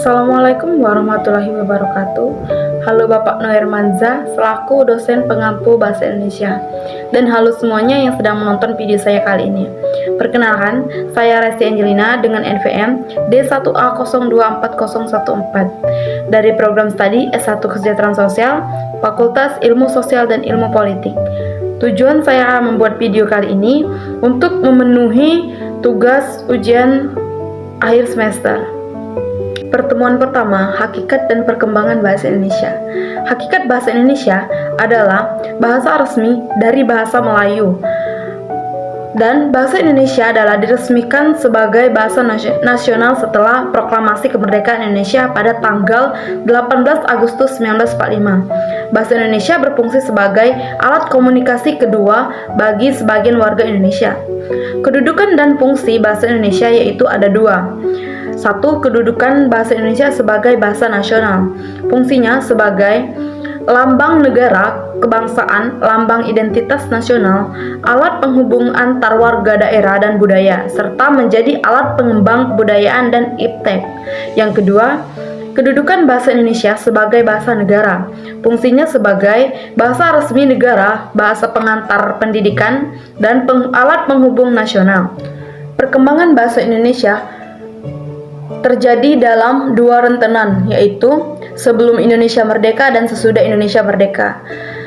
Assalamualaikum warahmatullahi wabarakatuh. Halo Bapak Noer Manza, selaku dosen pengampu Bahasa Indonesia. Dan halo semuanya yang sedang menonton video saya kali ini. Perkenalkan, saya Resti Angelina dengan NVM D1A024014 dari program studi S1 Kesejahteraan Sosial, Fakultas Ilmu Sosial dan Ilmu Politik. Tujuan saya membuat video kali ini untuk memenuhi tugas ujian akhir semester. Pertemuan pertama, hakikat dan perkembangan bahasa Indonesia. Hakikat bahasa Indonesia adalah bahasa resmi dari bahasa Melayu. Dan bahasa Indonesia adalah diresmikan sebagai bahasa nasional setelah Proklamasi Kemerdekaan Indonesia pada tanggal 18 Agustus 1945. Bahasa Indonesia berfungsi sebagai alat komunikasi kedua bagi sebagian warga Indonesia. Kedudukan dan fungsi bahasa Indonesia yaitu ada dua. Satu, kedudukan bahasa Indonesia sebagai bahasa nasional. Fungsinya sebagai lambang negara, kebangsaan, lambang identitas nasional, alat penghubung antar warga daerah dan budaya, serta menjadi alat pengembang kebudayaan dan iptek. Yang kedua, kedudukan bahasa Indonesia sebagai bahasa negara. Fungsinya sebagai bahasa resmi negara, bahasa pengantar pendidikan, dan alat penghubung nasional. Perkembangan bahasa Indonesia terjadi dalam dua rentetan, yaitu sebelum Indonesia merdeka dan sesudah Indonesia merdeka.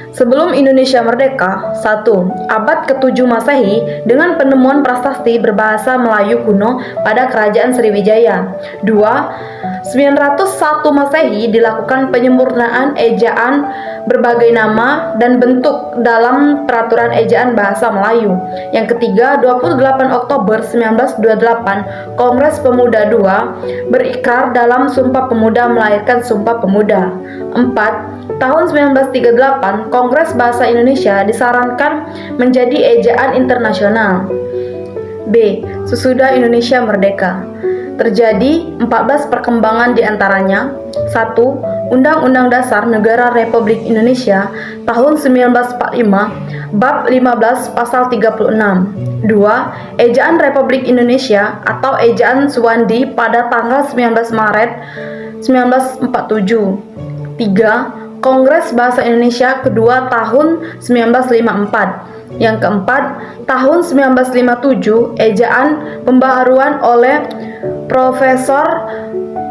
Sebelum Indonesia merdeka, 1. Abad ke-7 Masehi dengan penemuan prasasti berbahasa Melayu kuno pada Kerajaan Sriwijaya. 2. 901 Masehi dilakukan penyempurnaan ejaan berbagai nama dan bentuk dalam peraturan ejaan bahasa Melayu. Yang ketiga, 28 Oktober 1928, Kongres Pemuda II berikrar dalam Sumpah Pemuda melahirkan Sumpah Pemuda. 4. Tahun 1938, Kongres Bahasa Indonesia disarankan menjadi ejaan internasional. B. Sesudah Indonesia merdeka. Terjadi 14 perkembangan diantaranya. 1. Undang-Undang Dasar Negara Republik Indonesia tahun 1945, Bab 15 Pasal 36. 2. Ejaan Republik Indonesia atau Ejaan Suwandi pada tanggal 19 Maret 1947. 3. Kongres Bahasa Indonesia kedua tahun 1954. Yang keempat, tahun 1957, ejaan pembaharuan oleh Profesor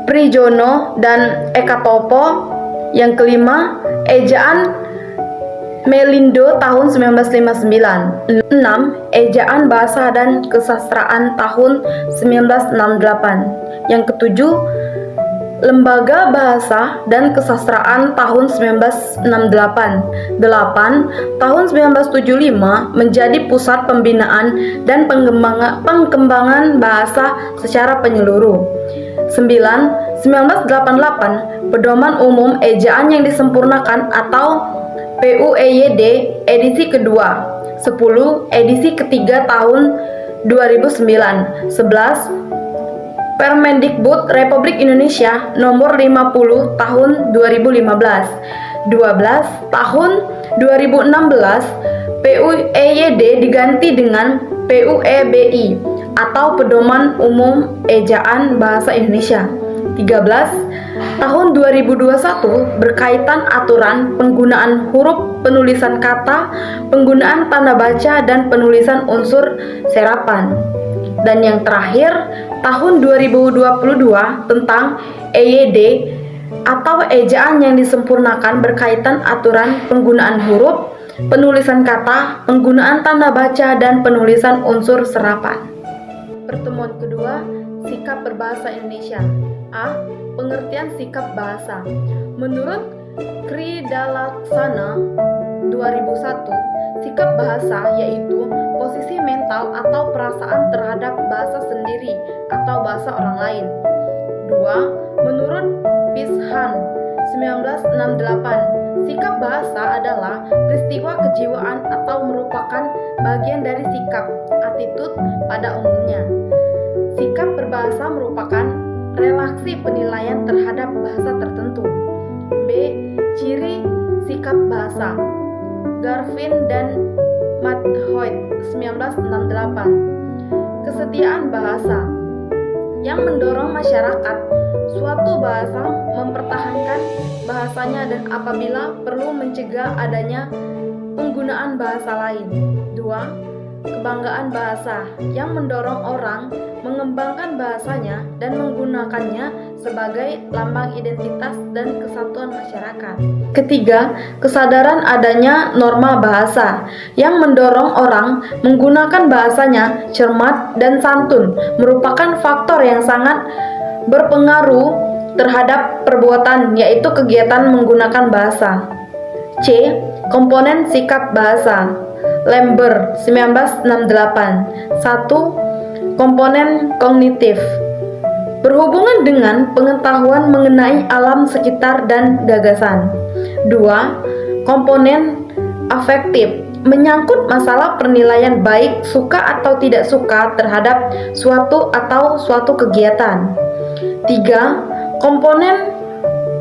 Prijono dan Eka Topo. Yang kelima, ejaan Melindo tahun 1959. 6. Ejaan Bahasa dan Kesastraan tahun 1968. Yang ketujuh, Lembaga Bahasa dan Kesastraan tahun 1968. 8. Tahun 1975 menjadi pusat pembinaan dan pengembangan bahasa secara penyeluruh. 9. 1988 Pedoman Umum Ejaan yang disempurnakan atau PUEYD edisi kedua. 10. Edisi ketiga tahun 2009. 11. Permendikbud Republik Indonesia Nomor 50 Tahun 2015. 12. Tahun 2016 PUEYD diganti dengan PUEBI atau Pedoman Umum Ejaan Bahasa Indonesia. 13. Tahun 2021 berkaitan aturan penggunaan huruf penulisan kata, penggunaan tanda baca dan penulisan unsur serapan. Dan yang terakhir, tahun 2022 tentang EYD atau ejaan yang disempurnakan berkaitan aturan penggunaan huruf, penulisan kata, penggunaan tanda baca, dan penulisan unsur serapan. Pertemuan kedua, sikap berbahasa Indonesia. A. Pengertian sikap bahasa. Menurut Kridalaksana 2001, sikap bahasa yaitu posisi mental atau perasaan terhadap bahasa sendiri atau bahasa orang lain. 2. Menurut Pishan 1968, sikap bahasa adalah peristiwa kejiwaan atau merupakan bagian dari sikap, attitude pada umumnya. Sikap berbahasa merupakan relasi penilaian terhadap bahasa tertentu. B. Ciri sikap bahasa. Garvin dan Matthoit 1968. Kesetiaan bahasa yang mendorong masyarakat Suatu bahasa mempertahankan bahasanya dan apabila perlu mencegah adanya penggunaan bahasa lain. 2. Kebanggaan bahasa yang mendorong orang mengembangkan bahasanya dan menggunakannya sebagai lambang identitas dan kesatuan masyarakat. Ketiga, kesadaran adanya norma bahasa yang mendorong orang menggunakan bahasanya cermat dan santun merupakan faktor yang sangat berpengaruh terhadap perbuatan, yaitu kegiatan menggunakan bahasa. C. Komponen sikap bahasa. Lember 1968. 1. Komponen kognitif. Berhubungan dengan pengetahuan mengenai alam sekitar dan gagasan. 2. Komponen afektif. Menyangkut masalah penilaian baik, suka atau tidak suka terhadap suatu atau suatu kegiatan. 3. Komponen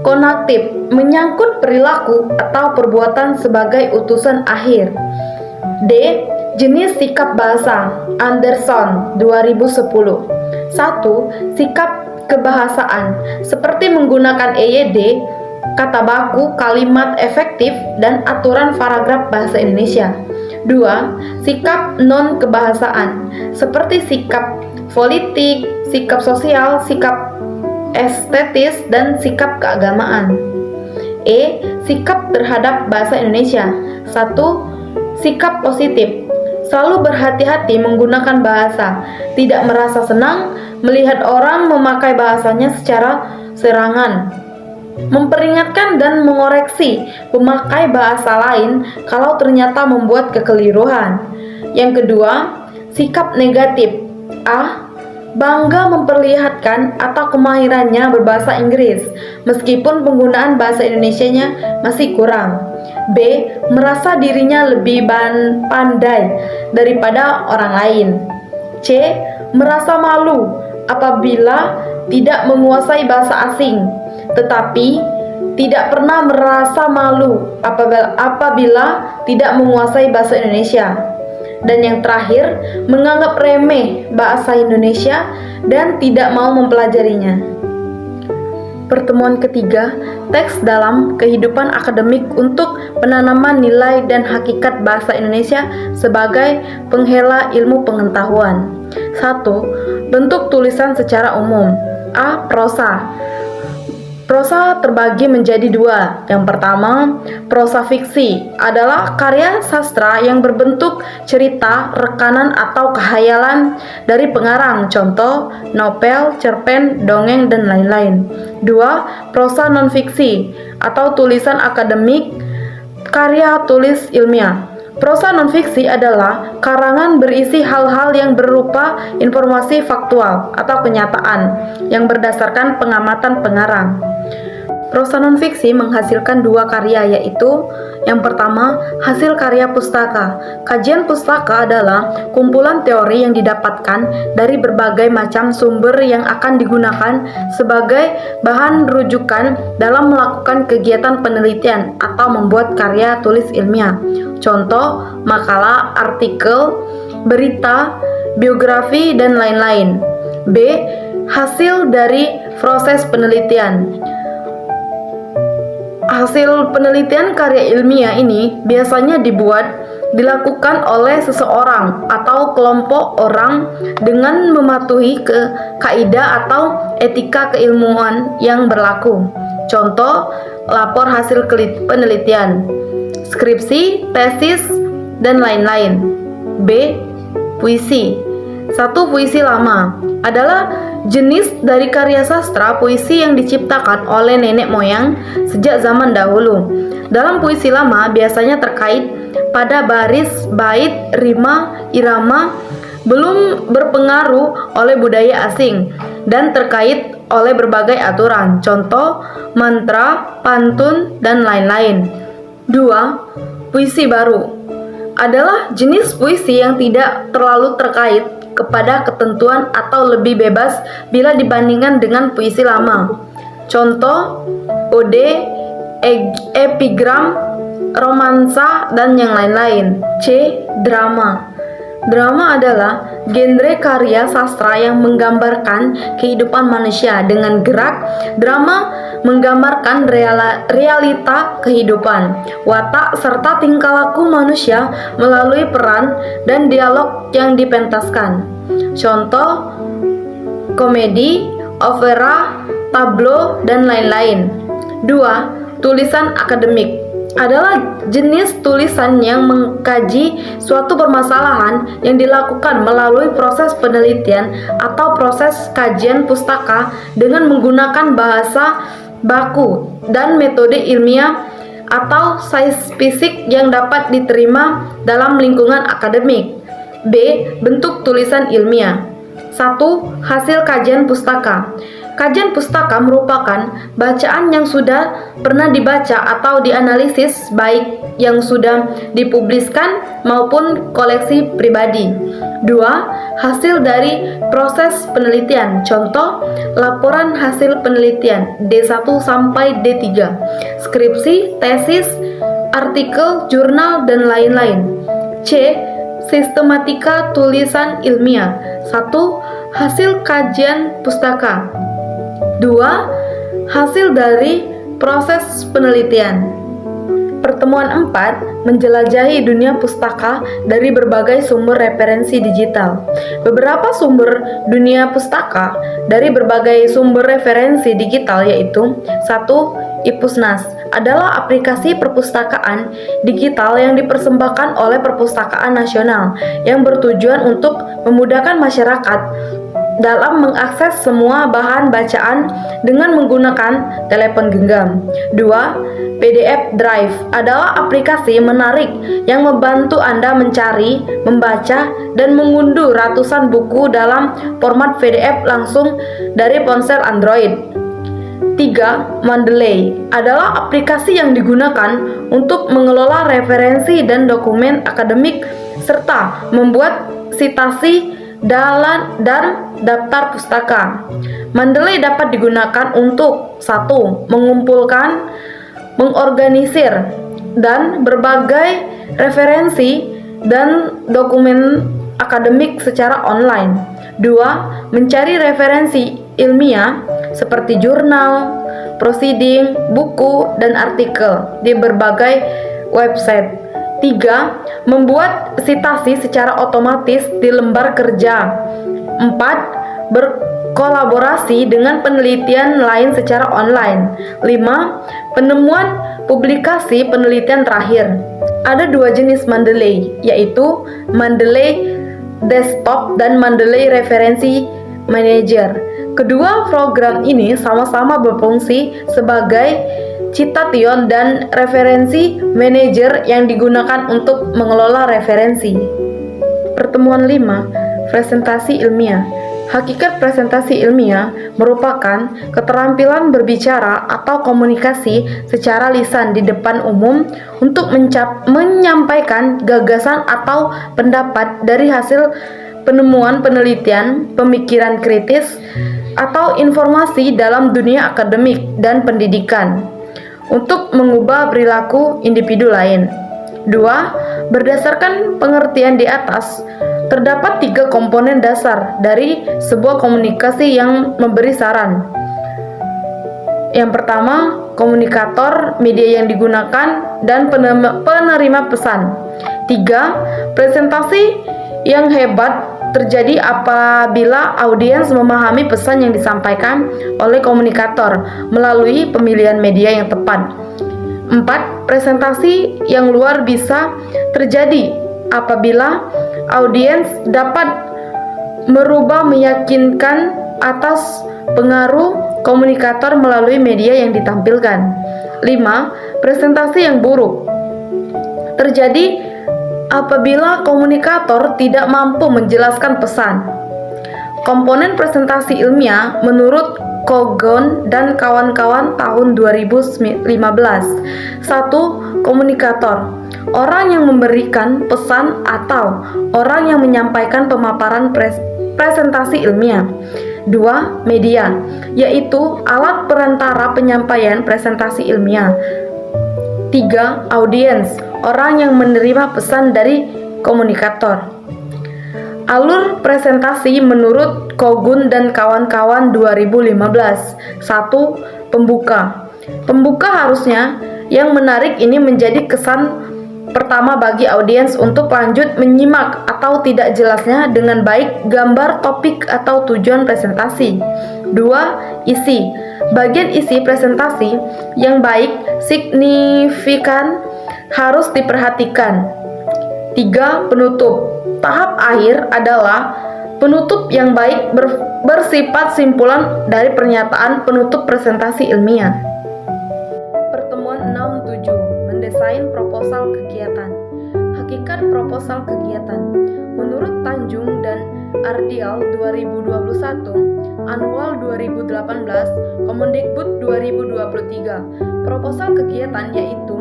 konatif. Menyangkut perilaku atau perbuatan sebagai utusan akhir. D. Jenis sikap bahasa. Anderson 2010. 1. Sikap kebahasaan seperti menggunakan EYD, kata baku, kalimat efektif, dan aturan paragraf bahasa Indonesia. 2. Sikap non-kebahasaan seperti sikap politik, sikap sosial, sikap estetis, dan sikap keagamaan. E. Sikap terhadap bahasa Indonesia. 1. Sikap positif. Selalu berhati-hati menggunakan bahasa, tidak merasa senang melihat orang memakai bahasanya secara serangan, memperingatkan dan mengoreksi pemakai bahasa lain kalau ternyata membuat kekeliruan. Yang kedua, sikap negatif. A. Bangga memperlihatkan atau kemahirannya berbahasa Inggris meskipun penggunaan bahasa Indonesianya masih kurang. B. Merasa dirinya lebih pandai daripada orang lain. C. Merasa malu apabila tidak menguasai bahasa asing, tetapi tidak pernah merasa malu apabila tidak menguasai bahasa Indonesia. Dan yang terakhir, menganggap remeh bahasa Indonesia dan tidak mau mempelajarinya. Pertemuan ketiga, teks dalam kehidupan akademik untuk penanaman nilai dan hakikat bahasa Indonesia sebagai penghela ilmu pengetahuan. 1. Bentuk tulisan secara umum. A. Prosa. Prosa terbagi menjadi dua. Yang pertama, prosa fiksi adalah karya sastra yang berbentuk cerita, rekanan, atau khayalan dari pengarang, contoh novel, cerpen, dongeng, dan lain-lain. 2. Prosa non-fiksi atau tulisan akademik, karya tulis ilmiah. Prosa non-fiksi adalah karangan berisi hal-hal yang berupa informasi faktual atau kenyataan yang berdasarkan pengamatan pengarang. Prosa non-fiksi menghasilkan dua karya, yaitu yang pertama, hasil karya pustaka. Kajian pustaka adalah kumpulan teori yang didapatkan dari berbagai macam sumber yang akan digunakan sebagai bahan rujukan dalam melakukan kegiatan penelitian atau membuat karya tulis ilmiah. Contoh, makalah, artikel, berita, biografi, dan lain-lain. B. Hasil dari proses penelitian. Hasil penelitian karya ilmiah ini biasanya dilakukan oleh seseorang atau kelompok orang dengan mematuhi kaidah atau etika keilmuan yang berlaku. Contoh, lapor hasil penelitian, skripsi, tesis, dan lain-lain. B. Puisi. 1. Puisi lama adalah jenis dari karya sastra puisi yang diciptakan oleh nenek moyang sejak zaman dahulu. Dalam puisi lama biasanya terkait pada baris, bait, rima, irama, belum berpengaruh oleh budaya asing dan terkait oleh berbagai aturan, contoh mantra, pantun, dan lain-lain. 2. Puisi baru adalah jenis puisi yang tidak terlalu terkait kepada ketentuan atau lebih bebas bila dibandingkan dengan puisi lama. Contoh, ode, epigram, romansa, dan yang lain-lain. C. Drama. Drama adalah genre karya sastra yang menggambarkan kehidupan manusia dengan gerak. Drama menggambarkan realita kehidupan, watak, serta tingkah laku manusia melalui peran dan dialog yang dipentaskan. Contoh: komedi, opera, tablo, dan lain-lain. 2. Tulisan akademik adalah jenis tulisan yang mengkaji suatu permasalahan yang dilakukan melalui proses penelitian atau proses kajian pustaka dengan menggunakan bahasa baku dan metode ilmiah atau sains-fisik yang dapat diterima dalam lingkungan akademik. B. Bentuk tulisan ilmiah. 1. Hasil kajian pustaka. Kajian pustaka merupakan bacaan yang sudah pernah dibaca atau dianalisis, baik yang sudah dipubliskan maupun koleksi pribadi. 2. Hasil dari proses penelitian. Contoh: laporan hasil penelitian D1 sampai D3, skripsi, tesis, artikel, jurnal, dan lain-lain. C. Sistematika tulisan ilmiah. 1. Hasil kajian pustaka. 2. Hasil dari proses penelitian. Pertemuan 4. Menjelajahi dunia pustaka dari berbagai sumber referensi digital. Beberapa sumber dunia pustaka dari berbagai sumber referensi digital yaitu: 1. Ipusnas adalah aplikasi perpustakaan digital yang dipersembahkan oleh Perpustakaan Nasional yang bertujuan untuk memudahkan masyarakat dalam mengakses semua bahan bacaan dengan menggunakan telepon genggam. 2. PDF Drive adalah aplikasi menarik yang membantu Anda mencari, membaca, dan mengunduh ratusan buku dalam format PDF langsung dari ponsel Android. 3. Mendeley adalah aplikasi yang digunakan untuk mengelola referensi dan dokumen akademik serta membuat sitasi dan daftar pustaka. Mendeley dapat digunakan untuk: 1. Mengumpulkan, mengorganisir, dan berbagai referensi dan dokumen akademik secara online. 2. Mencari referensi ilmiah seperti jurnal, proceeding, buku, dan artikel di berbagai website. 3. Membuat sitasi secara otomatis di lembar kerja. 4. Berkolaborasi dengan penelitian lain secara online. 5. Penemuan publikasi penelitian terakhir. Ada 2 jenis Mendeley, yaitu Mendeley Desktop dan Mendeley Referensi Manager. Kedua program ini sama-sama berfungsi sebagai citation dan referensi manager yang digunakan untuk mengelola referensi. Pertemuan 5. Presentasi ilmiah. Hakikat presentasi ilmiah merupakan keterampilan berbicara atau komunikasi secara lisan di depan umum untuk menyampaikan gagasan atau pendapat dari hasil penemuan penelitian, pemikiran kritis, atau informasi dalam dunia akademik dan pendidikan untuk mengubah perilaku individu lain. 2. Berdasarkan pengertian di atas, terdapat 3 komponen dasar dari sebuah komunikasi yang memberi saran. Yang pertama, komunikator, media yang digunakan, dan penerima pesan. 3. Presentasi yang hebat terjadi apabila audiens memahami pesan yang disampaikan oleh komunikator melalui pemilihan media yang tepat. 4. Presentasi yang luar biasa terjadi apabila audiens dapat merubah meyakinkan atas pengaruh komunikator melalui media yang ditampilkan. 5. Presentasi yang buruk terjadi apabila komunikator tidak mampu menjelaskan pesan. Komponen presentasi ilmiah menurut Kogon dan kawan-kawan tahun 2015. 1. Komunikator, orang yang memberikan pesan atau orang yang menyampaikan pemaparan presentasi ilmiah. 2. Media, yaitu alat perantara penyampaian presentasi ilmiah. 3. Audiens, orang yang menerima pesan dari komunikator. Alur presentasi menurut Kogun dan kawan-kawan 2015. 1. Pembuka. Pembuka harusnya yang menarik ini menjadi kesan pertama bagi audiens untuk lanjut menyimak atau tidak jelasnya dengan baik gambar topik atau tujuan presentasi. 2. Isi. Bagian isi presentasi yang baik, signifikan harus diperhatikan. 3. Penutup. Tahap akhir adalah penutup yang baik bersifat simpulan dari pernyataan penutup presentasi ilmiah. Pertemuan 6.7. Mendesain proposal kegiatan. Hakikat proposal kegiatan. Menurut Tanjung dan Ardial 2021, Annual 2018, Kemendikbud 2023, proposal kegiatan yaitu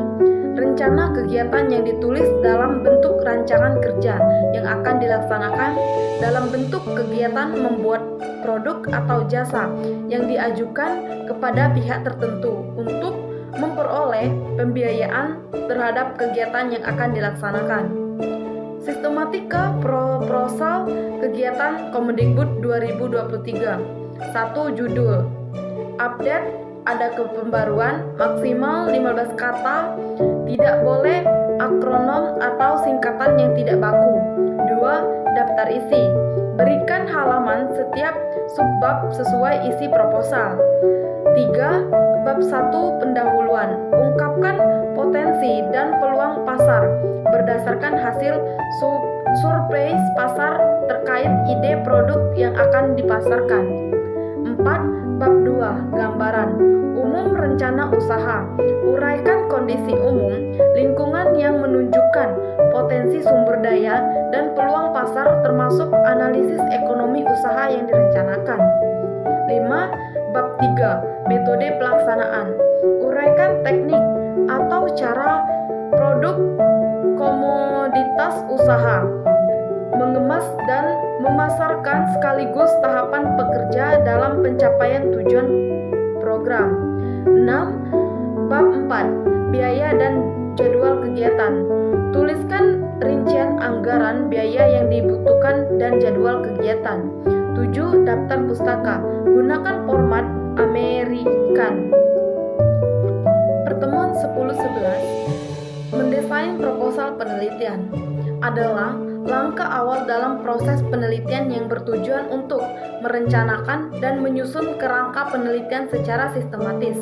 rencana kegiatan yang ditulis dalam bentuk rancangan kerja yang akan dilaksanakan dalam bentuk kegiatan membuat produk atau jasa yang diajukan kepada pihak tertentu untuk memperoleh pembiayaan terhadap kegiatan yang akan dilaksanakan. Sistematika proposal kegiatan Kemendikbud 2023. 1. Judul. Update. Ada pembaruan maksimal 15 kata, tidak boleh akronom atau singkatan yang tidak baku. 2. Daftar isi. Berikan halaman setiap subbab sesuai isi proposal. 3. Bab 1 pendahuluan. Ungkapkan potensi dan peluang pasar berdasarkan hasil survei pasar terkait ide produk yang akan dipasarkan. 4. Bab 2 gambaran. Umum rencana usaha. Uraikan kondisi umum lingkungan yang menunjukkan potensi sumber daya dan peluang pasar termasuk analisis ekonomi usaha yang direncanakan. 5. Bab 3 metode pelaksanaan. Uraikan teknik atau cara produk komoditas usaha, mengemas dan memasarkan sekaligus tahapan pekerja dalam pencapaian tujuan program. 6. Bab 4 biaya dan jadwal kegiatan. Tuliskan rincian anggaran biaya yang dibutuhkan dan jadwal kegiatan. 7. Daftar pustaka. Gunakan format American. Pertemuan 10.11. Mendesain proposal penelitian adalah langkah awal dalam proses penelitian yang bertujuan untuk merencanakan dan menyusun kerangka penelitian secara sistematis.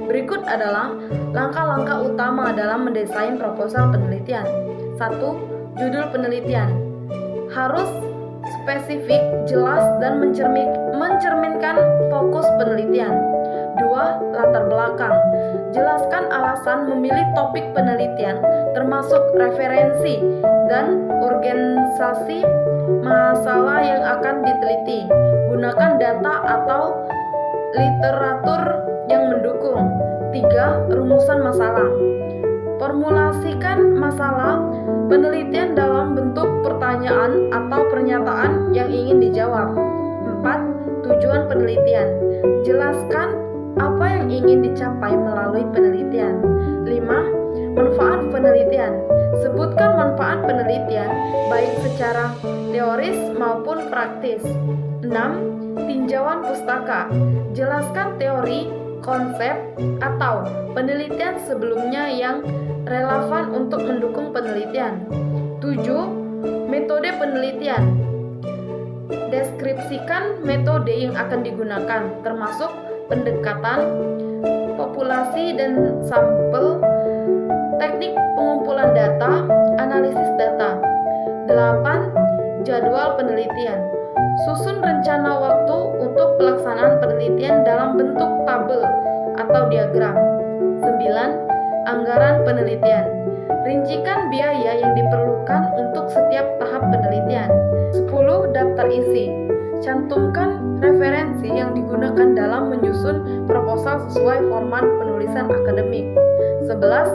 Berikut adalah langkah-langkah utama dalam mendesain proposal penelitian. 1. Judul penelitian. Harus spesifik, jelas, dan mencerminkan fokus penelitian. 2. Latar belakang. Jelaskan alasan memilih topik penelitian, termasuk referensi dan urgensi masalah yang akan diteliti. Gunakan data atau literatur yang mendukung. 3. Rumusan masalah. Formulasikan masalah penelitian dalam bentuk pertanyaan atau pernyataan yang ingin dijawab. 4. Tujuan penelitian. Jelaskan apa yang ingin dicapai melalui penelitian. 5. Manfaat penelitian. Sebutkan manfaat penelitian baik secara teoris maupun praktis. 6. Tinjauan pustaka. Jelaskan teori, konsep, atau penelitian sebelumnya yang relevan untuk mendukung penelitian. 7. Metode penelitian. Deskripsikan metode yang akan digunakan, termasuk pendekatan, populasi dan sampel, teknik pengumpulan data, analisis data. 8. Jadwal penelitian. Susun rencana waktu untuk pelaksanaan penelitian dalam bentuk tabel atau diagram. 9. Anggaran penelitian. Rincikan biaya yang diperlukan untuk setiap tahap penelitian. 10. Daftar isi. Cantumkan referensi yang digunakan dalam menyusun proposal sesuai format penulisan akademik. 11.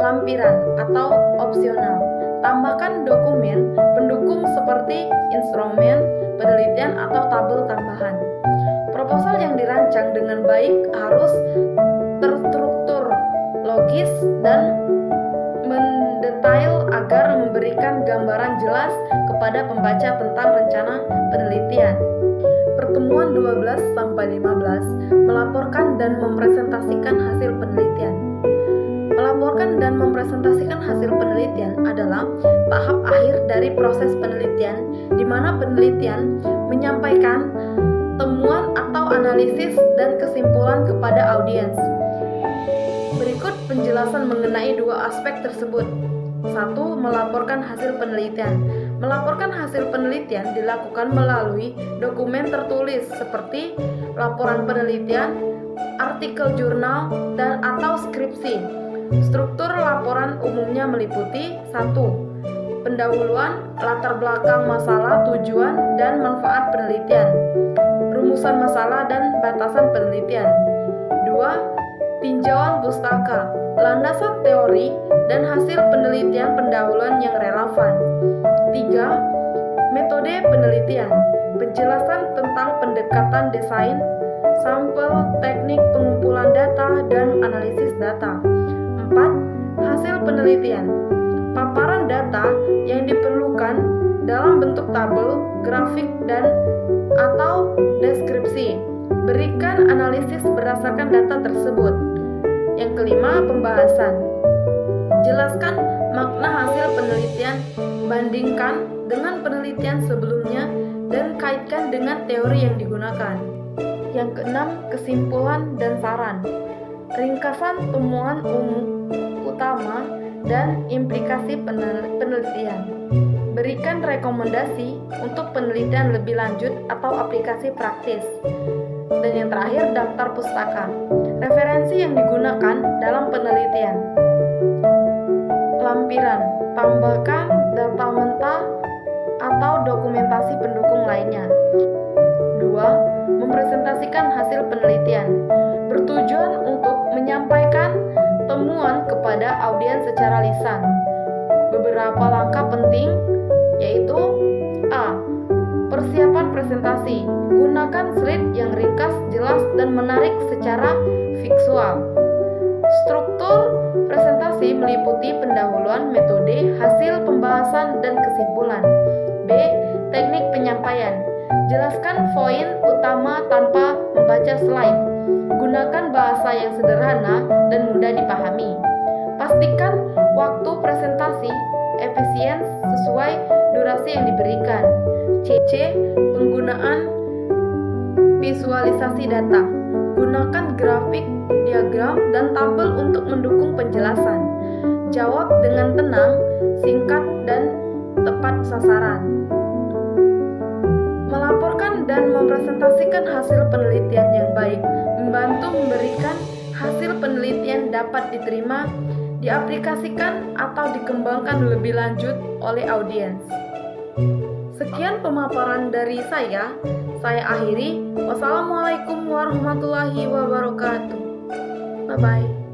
Lampiran atau opsional. Tambahkan dokumen pendukung seperti instrumen penelitian atau tabel tambahan. Proposal yang dirancang dengan baik harus terstruktur, logis, dan mendetail agar memberikan gambaran jelas kepada kepada pembaca tentang rencana penelitian. Pertemuan 12-15 melaporkan dan mempresentasikan hasil penelitian. Melaporkan dan mempresentasikan hasil penelitian adalah tahap akhir dari proses penelitian di mana penelitian menyampaikan temuan atau analisis dan kesimpulan kepada audiens. Berikut penjelasan mengenai dua aspek tersebut. 1. Melaporkan hasil penelitian. Melaporkan hasil penelitian dilakukan melalui dokumen tertulis seperti laporan penelitian, artikel jurnal, dan atau skripsi. Struktur laporan umumnya meliputi 1. Pendahuluan, latar belakang masalah, tujuan, dan manfaat penelitian. Rumusan masalah dan batasan penelitian. 2. Tinjauan pustaka, landasan teori, dan hasil penelitian pendahuluan yang relevan. 3. Metode penelitian, penjelasan tentang pendekatan desain, sampel, teknik pengumpulan data, dan analisis data. 4. Hasil penelitian, paparan data yang diperlukan dalam bentuk tabel, grafik, dan atau deskripsi. Berikan analisis berdasarkan data tersebut. Yang kelima, pembahasan. Jelaskan makna hasil penelitian, bandingkan dengan penelitian sebelumnya, dan kaitkan dengan teori yang digunakan. Yang keenam, kesimpulan dan saran. Ringkasan temuan utama dan implikasi penelitian. Berikan rekomendasi untuk penelitian lebih lanjut atau aplikasi praktis. Dan yang terakhir, daftar pustaka. Referensi yang digunakan dalam penelitian. Lampiran, tambahkan data mentah atau dokumentasi pendukung lainnya. 2. Mempresentasikan hasil penelitian. Bertujuan untuk menyampaikan temuan kepada audiens secara lisan. Beberapa langkah penting yaitu A. Persiapan presentasi. Gunakan slide yang ringkas, jelas, dan menarik secara visual. Struktur presentasi meliputi pendahuluan, metode, hasil pembahasan, dan kesimpulan. B. Teknik penyampaian. Jelaskan poin utama tanpa membaca slide. Gunakan bahasa yang sederhana dan mudah dipahami. Pastikan waktu presentasi efisien sesuai durasi yang diberikan. C. Penggunaan visualisasi data. Gunakan grafik, diagram, dan tabel untuk mendukung penjelasan. Jawab dengan tenang, singkat, dan tepat sasaran. Melaporkan dan mempresentasikan hasil penelitian yang baik membantu memberikan hasil penelitian dapat diterima, diaplikasikan, atau dikembangkan lebih lanjut oleh audiens. Sekian pemaparan dari saya akhiri. Wassalamualaikum warahmatullahi wabarakatuh. Bye-bye.